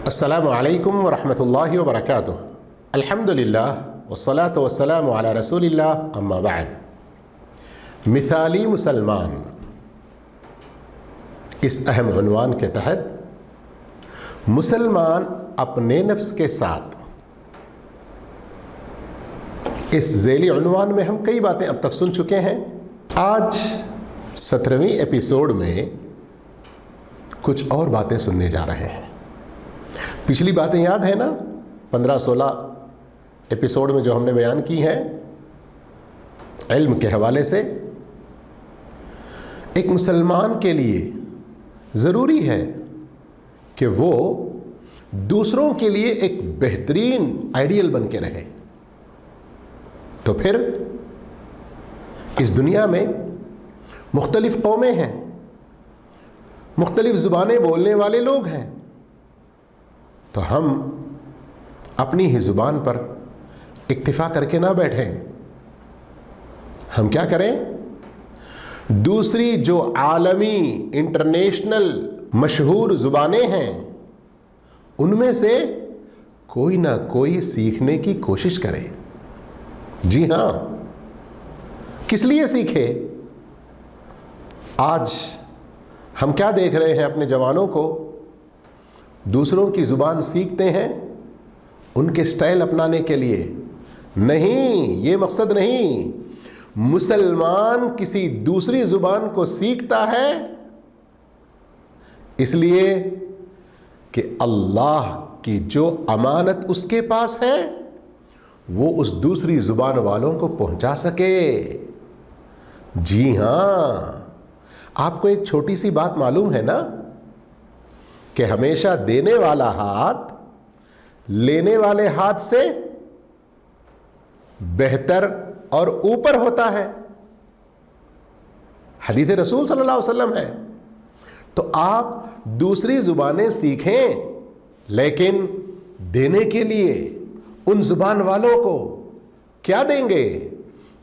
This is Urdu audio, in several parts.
السلام علیکم ورحمۃ اللہ وبرکاتہ۔ الحمدللہ والصلاة والسلام علی رسول اللہ، اما بعد۔ مثالی مسلمان، اس اہم عنوان کے تحت مسلمان اپنے نفس کے ساتھ، اس ذیلی عنوان میں ہم کئی باتیں اب تک سن چکے ہیں۔ آج 17ویں ایپیسوڈ میں کچھ اور باتیں سننے جا رہے ہیں۔ پچھلی باتیں یاد ہیں نا؟ 15-16 ایپیسوڈ میں جو ہم نے بیان کی ہیں علم کے حوالے سے۔ ایک مسلمان کے لیے ضروری ہے کہ وہ دوسروں کے لیے ایک بہترین آئیڈیل بن کے رہے، تو پھر اس دنیا میں مختلف قومیں ہیں، مختلف زبانیں بولنے والے لوگ ہیں، تو ہم اپنی ہی زبان پر اکتفا کر کے نہ بیٹھیں۔ ہم کیا کریں؟ دوسری جو عالمی انٹرنیشنل مشہور زبانیں ہیں ان میں سے کوئی نہ کوئی سیکھنے کی کوشش کریں۔ جی ہاں، کس لیے سیکھے؟ آج ہم کیا دیکھ رہے ہیں اپنے جوانوں کو؟ دوسروں کی زبان سیکھتے ہیں ان کے سٹائل اپنانے کے لیے نہیں، یہ مقصد نہیں۔ مسلمان کسی دوسری زبان کو سیکھتا ہے اس لیے کہ اللہ کی جو امانت اس کے پاس ہے وہ اس دوسری زبان والوں کو پہنچا سکے۔ جی ہاں، آپ کو ایک چھوٹی سی بات معلوم ہے نا کہ ہمیشہ دینے والا ہاتھ لینے والے ہاتھ سے بہتر اور اوپر ہوتا ہے۔ حدیث رسول صلی اللہ علیہ وسلم ہے۔ تو آپ دوسری زبانیں سیکھیں، لیکن دینے کے لیے ان زبان والوں کو کیا دیں گے؟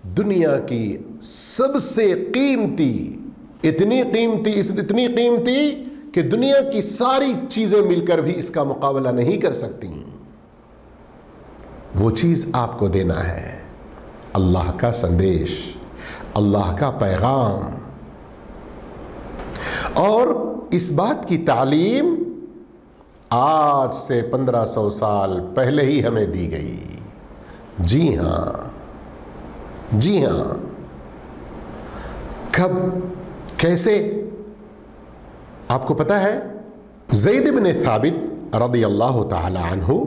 دنیا کی سب سے قیمتی، اتنی قیمتی کہ دنیا کی ساری چیزیں مل کر بھی اس کا مقابلہ نہیں کر سکتی، وہ چیز آپ کو دینا ہے، اللہ کا سندیش، اللہ کا پیغام۔ اور اس بات کی تعلیم آج سے 1500 سال پہلے ہی ہمیں دی گئی۔ جی ہاں، جی ہاں۔ کب، کیسے؟ آپ کو پتہ ہے زید بن ثابت رضی اللہ تعالی عنہ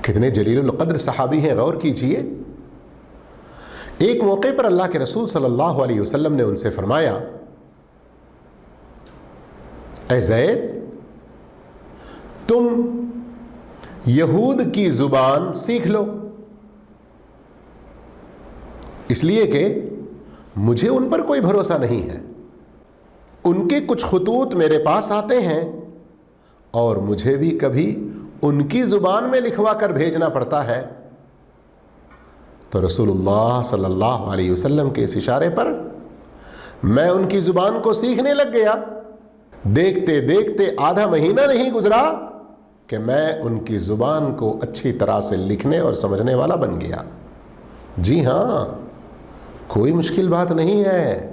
کتنے جلیل القدر صحابی ہیں، غور کیجئے۔ ایک موقع پر اللہ کے رسول صلی اللہ علیہ وسلم نے ان سے فرمایا، اے زید، تم یہود کی زبان سیکھ لو، اس لیے کہ مجھے ان پر کوئی بھروسہ نہیں ہے۔ ان کے کچھ خطوط میرے پاس آتے ہیں اور مجھے بھی کبھی ان کی زبان میں لکھوا کر بھیجنا پڑتا ہے۔ تو رسول اللہ صلی اللہ علیہ وسلم کے اس اشارے پر میں ان کی زبان کو سیکھنے لگ گیا۔ دیکھتے دیکھتے آدھا مہینہ نہیں گزرا کہ میں ان کی زبان کو اچھی طرح سے لکھنے اور سمجھنے والا بن گیا۔ جی ہاں، کوئی مشکل بات نہیں ہے۔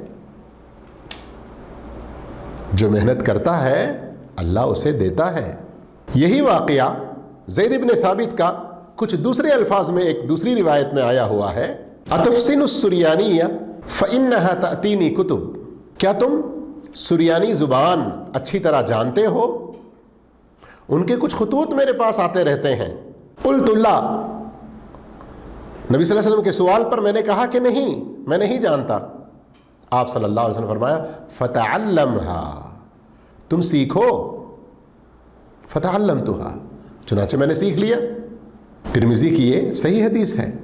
جو محنت کرتا ہے اللہ اسے دیتا ہے۔ یہی واقعہ زید بن ثابت کا کچھ دوسرے الفاظ میں ایک دوسری روایت میں آیا ہوا ہے، اتحسن السریانیہ فانہا تأتینی کتب، کیا تم سریانی زبان اچھی طرح جانتے ہو؟ ان کے کچھ خطوط میرے پاس آتے رہتے ہیں۔ قلت لا، نبی صلی اللہ علیہ وسلم کے سوال پر میں نے کہا کہ نہیں، میں نہیں جانتا۔ آپ صلی اللہ علیہ وسلم نے فرمایا فتعلمها، تم سیکھو۔ فتعلمتها، چنانچہ میں نے سیکھ لیا۔ ترمذی کی یہ صحیح حدیث ہے۔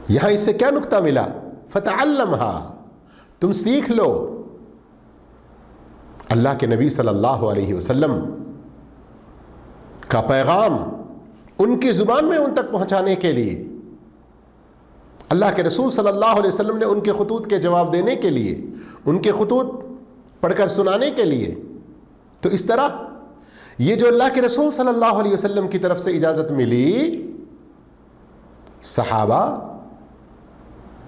یہاں اس سے کیا نکتہ ملا؟ فتعلمها، تم سیکھ لو۔ اللہ کے نبی صلی اللہ علیہ وسلم کا پیغام ان کی زبان میں ان تک پہنچانے کے لیے، اللہ کے رسول صلی اللہ علیہ وسلم نے ان کے خطوط کے جواب دینے کے لیے، ان کے خطوط پڑھ کر سنانے کے لیے، تو اس طرح یہ جو اللہ کے رسول صلی اللہ علیہ وسلم کی طرف سے اجازت ملی، صحابہ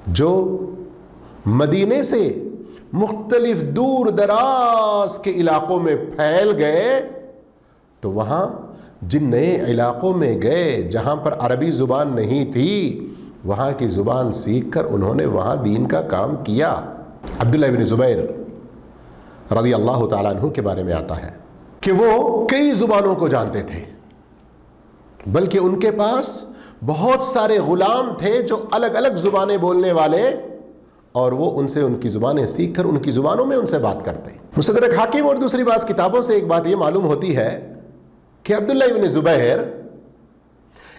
جو مدینے سے مختلف دور دراز کے علاقوں میں پھیل گئے، تو وہاں جن نئے علاقوں میں گئے جہاں پر عربی زبان نہیں تھی، وہاں کی زبان سیکھ کر انہوں نے وہاں دین کا کام کیا۔ عبداللہ بن زبیر رضی اللہ تعالیٰ عنہ کے بارے میں آتا ہے کہ وہ کئی زبانوں کو جانتے تھے، بلکہ ان کے پاس بہت سارے غلام تھے جو الگ الگ زبانیں بولنے والے، اور وہ ان سے ان کی زبانیں سیکھ کر ان کی زبانوں میں ان سے بات کرتے۔ مستدرک حاکم اور دوسری بعض کتابوں سے ایک بات یہ معلوم ہوتی ہے کہ عبداللہ بن زبیر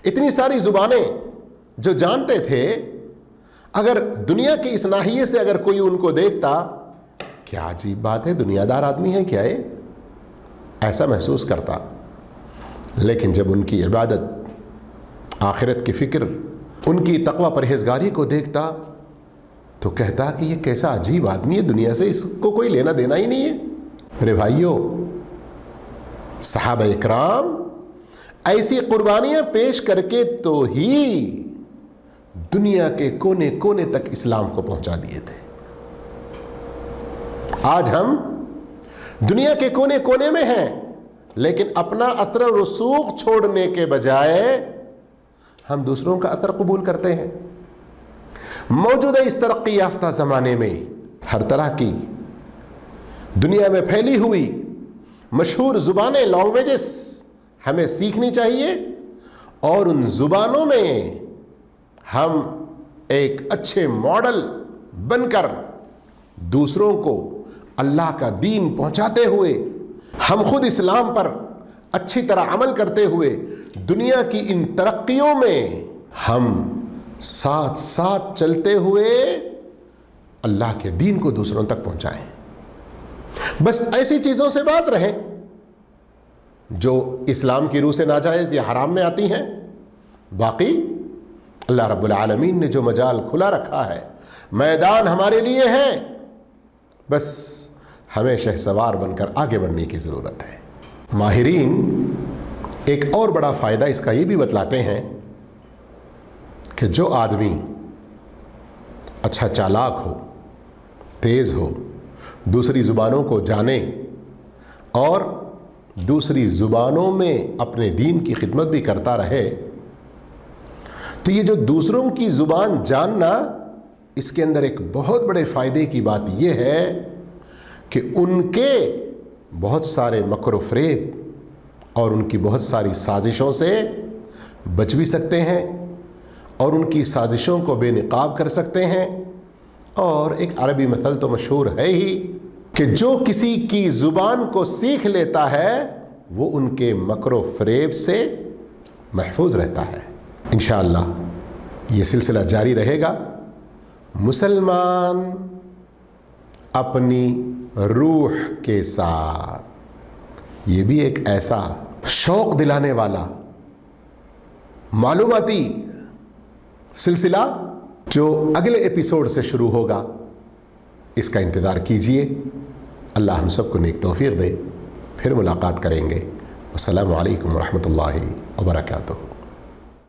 اتنی ساری زبانیں جو جانتے تھے، اگر دنیا کی اس ناحیے سے اگر کوئی ان کو دیکھتا، کیا عجیب بات ہے، دنیا دار آدمی ہے کیا ہے، ایسا محسوس کرتا۔ لیکن جب ان کی عبادت، آخرت کی فکر، ان کی تقوی پرہیزگاری کو دیکھتا تو کہتا کہ یہ کیسا عجیب آدمی ہے، دنیا سے اس کو کوئی لینا دینا ہی نہیں ہے۔ میرے بھائیوں، صحابہ اکرام ایسی قربانیاں پیش کر کے تو ہی دنیا کے کونے کونے تک اسلام کو پہنچا دیے تھے۔ آج ہم دنیا کے کونے کونے میں ہیں، لیکن اپنا اثر و رسوخ چھوڑنے کے بجائے ہم دوسروں کا اثر قبول کرتے ہیں۔ موجودہ اس ترقی یافتہ زمانے میں ہر طرح کی دنیا میں پھیلی ہوئی مشہور زبانیں، لینگویجز ہمیں سیکھنی چاہیے، اور ان زبانوں میں ہم ایک اچھے ماڈل بن کر دوسروں کو اللہ کا دین پہنچاتے ہوئے، ہم خود اسلام پر اچھی طرح عمل کرتے ہوئے دنیا کی ان ترقیوں میں ہم ساتھ ساتھ چلتے ہوئے اللہ کے دین کو دوسروں تک پہنچائیں۔ بس ایسی چیزوں سے باز رہیں جو اسلام کی روح سے ناجائز یا حرام میں آتی ہیں۔ باقی اللہ رب العالمین نے جو مجال کھلا رکھا ہے، میدان ہمارے لیے ہے، بس ہمیں شہسوار بن کر آگے بڑھنے کی ضرورت ہے۔ ماہرین ایک اور بڑا فائدہ اس کا یہ بھی بتلاتے ہیں کہ جو آدمی اچھا چالاک ہو، تیز ہو، دوسری زبانوں کو جانے اور دوسری زبانوں میں اپنے دین کی خدمت بھی کرتا رہے، تو یہ جو دوسروں کی زبان جاننا، اس کے اندر ایک بہت بڑے فائدے کی بات یہ ہے کہ ان کے بہت سارے مکر و فریب اور ان کی بہت ساری سازشوں سے بچ بھی سکتے ہیں، اور ان کی سازشوں کو بے نقاب کر سکتے ہیں۔ اور ایک عربی مثل تو مشہور ہے ہی کہ جو کسی کی زبان کو سیکھ لیتا ہے وہ ان کے مکر و فریب سے محفوظ رہتا ہے۔ انشاءاللہ یہ سلسلہ جاری رہے گا۔ مسلمان اپنی روح کے ساتھ، یہ بھی ایک ایسا شوق دلانے والا معلوماتی سلسلہ جو اگلے ایپیسوڈ سے شروع ہوگا، اس کا انتظار کیجئے۔ اللہ ہم سب کو نیک توفیق دے، پھر ملاقات کریں گے۔ السلام علیکم ورحمۃ اللہ وبرکاتہ۔